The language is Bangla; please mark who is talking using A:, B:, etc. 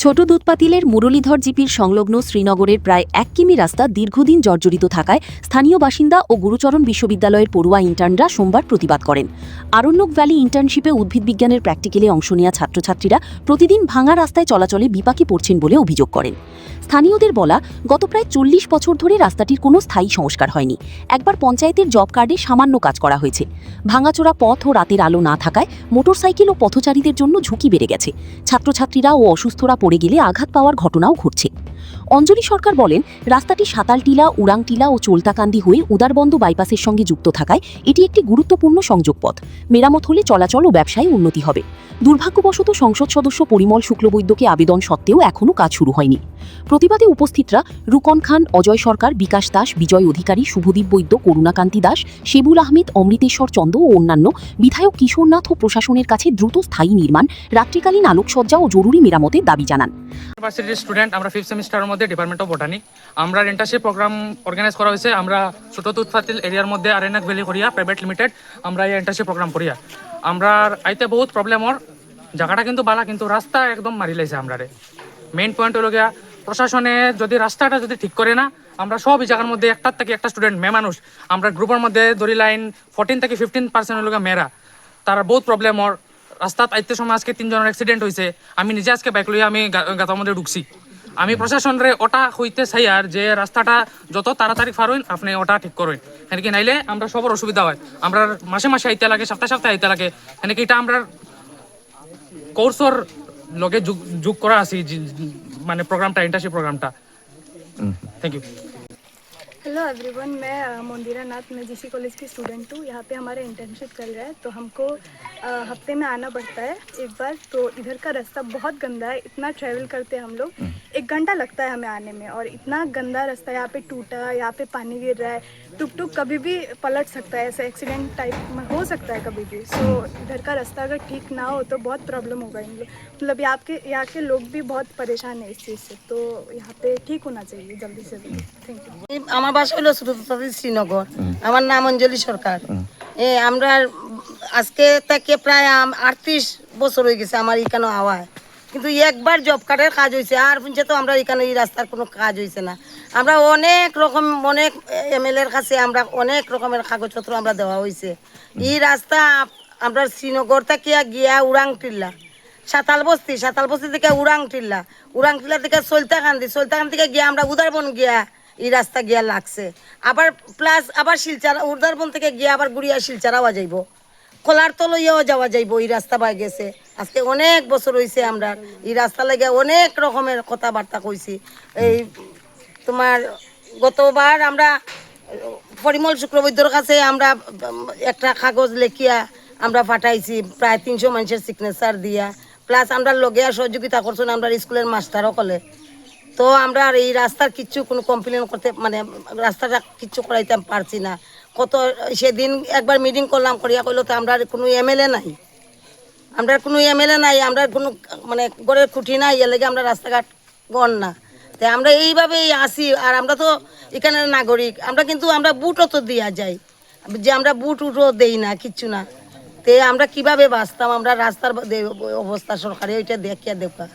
A: ছোট দুধপাতিলের মুরলীধর জিপির সংলগ্ন শ্রীনগরের প্রায় 1 কিমি রাস্তা দীর্ঘদিন জর্জরিত থাকায় স্থানীয় বাসিন্দা ও গুরুচরণ বিশ্ববিদ্যালয়ের পড়ুয়া ইন্টার্নরা সোমবার প্রতিবাদ করেন। আরণ্যক ভ্যালি ইন্টার্নশিপে উদ্ভিদবিজ্ঞানের প্র্যাকটিক্যালে অংশ নেওয়া ছাত্রছাত্রীরা প্রতিদিন ভাঙা রাস্তায় চলাচলে বিপাকে পড়ছেন বলে অভিযোগ করেন। স্থানীয়দের বলা, গত প্রায় 40 বছর ধরে রাস্তাটির কোনো স্থায়ী সংস্কার হয়নি। একবার পঞ্চায়েতের জব কার্ডে সামান্য কাজ করা হয়েছে। ভাঙাচোরা পথ ও রাতের আলো না থাকায় মোটরসাইকেল ও পথচারীদের জন্য ঝুঁকি বেড়ে গেছে। ছাত্রছাত্রীরা ও অসুস্থরা পড়ে গেলে আঘাত পাওয়ার ঘটনাও ঘটছে। অঞ্জলি সরকার বলেন, রাস্তাটি সাতালটিলা, উরাংটিলা ও চোলতাকান্দি হয়ে উদারবন্দ বাইপাসের সঙ্গে যুক্ত থাকায় এটি একটি গুরুত্বপূর্ণ সংযোগ পথ। মেরামত হলে চলাচল ও ব্যবসায় উন্নতি হবে। দুর্ভাগ্যবশত সংসদ সদস্য পরিমল শুক্লবৈদ্যকে আবেদন সত্ত্বেও এখনও কাজ শুরু হয়নি। প্রতিবাদে উপস্থিতরা রুকন খান, অজয় সরকার, বিকাশ দাস, বিজয় অধিকারী, শুভদীপ বৈদ্য, করুণাকান্তি দাস, শেবুল আহমেদ, অমৃতেশ্বর চন্দ্র ও অন্যান্য বিধায়ক কিশোরনাথ ও প্রশাসনের কাছে দ্রুত স্থায়ী নির্মাণ, রাত্রিকালীন আলোকসজ্জা ও জরুরি মেরামতের দাবি জানান।
B: ইউনিভার্সিটির স্টুডেন্ট, আমরা 5th সেমিস্টারের মধ্যে ডিপার্টমেন্ট অফ বটানি আমরা ইন্টার্নশিপ প্রোগ্রাম অর্গানাইজ করা হয়েছে। আমরা ছোট দুধপাতিল এরিয়ার মধ্যে আরণ্যক ভ্যালি করিয়া প্রাইভেট লিমিটেড আমরা এই ইন্টার্নশিপ প্রোগ্রাম করিয়া আমরা আইতে বহুত প্রবলেমর জায়গাটা কিন্তু বালা, কিন্তু রাস্তা একদম মারি লাইছে। আমরা মেইন পয়েন্ট হলো গিয়া প্রশাসনে যদি রাস্তাটা যদি ঠিক করে না, আমরা সব এই জায়গার মধ্যে একটার থেকে একটা স্টুডেন্ট মেয়ে মানুষ, আমরা গ্রুপের মধ্যে ধরি লাইন 14 থেকে 15% হলো মেয়েরা, তারা বহুত প্রবলেমর। রাস্তাত আইতে সময় আজকে 3 জনের অ্যাক্সিডেন্ট হয়েছে। আমি নিজে আজকে বাইক লইয়া আমি গাতার মধ্যে ঢুকছি। আমি প্রশাসনরে ওটা হইতে চাই আর যে রাস্তাটা যত তাড়াতাড়ি পারুন আপনি ওটা ঠিক করুন, কি নাইলে আমরা সবার অসুবিধা হয়। আমরা মাসে মাসে আইতে লাগে, সপ্তাহে সপ্তাহে আইতে লাগে, কি এটা আমরা কোর্সর লগে যোগ করা আছি, মানে প্রোগ্রামটা, ইন্টার্নশিপ প্রোগ্রামটা। Thank you.
C: हेलो एवरीवन, मैं मोंदिरा नाथ, मैं जीसी कॉलेज की स्टूडेंट हूँ। यहाँ पे हमारा इंटर्नशिप चल रहा है, तो हमको हफ्ते में आना पड़ता है एक बार। तो इधर का रास्ता बहुत गंदा है, इतना ट्रैवल करते हैं हम लोग, 1 घंटा लगता है हमें आने में। और इतना गंदा रास्ता, यहाँ पे टूटा, यहाँ पे पानी गिर रहा है, टुक टुक कभी भी पलट सकता है, ऐसा एक्सीडेंट टाइप में हो सकता है कभी भी। सो इधर का रास्ता अगर ठीक ना हो तो बहुत प्रॉब्लम होगा इन लोग, मतलब यहाँ के लोग भी बहुत परेशान है इस चीज़ से। तो यहाँ पे ठीक होना चाहिए जल्दी से जल्दी। Thank you.
D: আমার বাসা হলো শ্রীনগর। আমার নাম অঞ্জলি সরকার। আমরা আজকে থেকে প্রায় 38 বছর হয়ে গেছে আমার এখানে আওয়ায়, কিন্তু একবার জব কার্ডের কাজ হয়েছে, আর শুনছে তো আমরা এখানে এই রাস্তার কোনো কাজ হয়েছে না। আমরা অনেক এমএলএর কাছে আমরা অনেক রকমের কাগজপত্র আমরা দেওয়া হয়েছে। এই রাস্তা আমরা শ্রীনগর থেকে গিয়া উরাংটিল্লা, সাতাল বস্তি থেকে উরাংটিল্লা থেকে চলতাকান্দি থেকে গিয়া আমরা উদারবন গিয়া এই রাস্তা গিয়া লাগছে। আবার প্লাস আবার শিলচারা, উদারবন থেকে গিয়া আবার গুড়িয়া শিলচারাও যাইব, কলার তলইয়াও যাওয়া যাইব। এই রাস্তা পাই গেছে আজকে অনেক বছর হয়েছে। আমরা এই রাস্তা লাগে অনেক রকমের কথাবার্তা কইছি। এই তোমার গতবার আমরা পরিমল শুক্লবৈদ্যর কাছে আমরা একটা কাগজ লেখিয়া আমরা পাঠাইছি, প্রায় 300 মানুষের সিগনেচার দিয়া, প্লাস আমরা লগে সহযোগিতা করছেন আমরা স্কুলের মাস্টারও কলে। তো আমরা আর এই রাস্তার কিচ্ছু কোনো কমপ্লেন করতে, মানে রাস্তাটা কিচ্ছু করাইতে পারছি না। কত সেদিন একবার মিটিং করলাম, করিয়া কইলো তো আমরা কোনো এমএলএ নাই, আমরা কোনো মানে গড়ের খুঁটি নাই, এর লেগে আমরা রাস্তাঘাট গণ না। তাই আমরা এইভাবেই আসি। আর আমরা তো এখানে নাগরিক, আমরা কিন্তু আমরা বুটও তো দেওয়া যাই, যে আমরা বুট উটও দেই না, কিচ্ছু না। তে আমরা কিভাবে বাঁচতাম? আমরা রাস্তার অবস্থা সরকারে ওইটা দেখিয়া দেখা।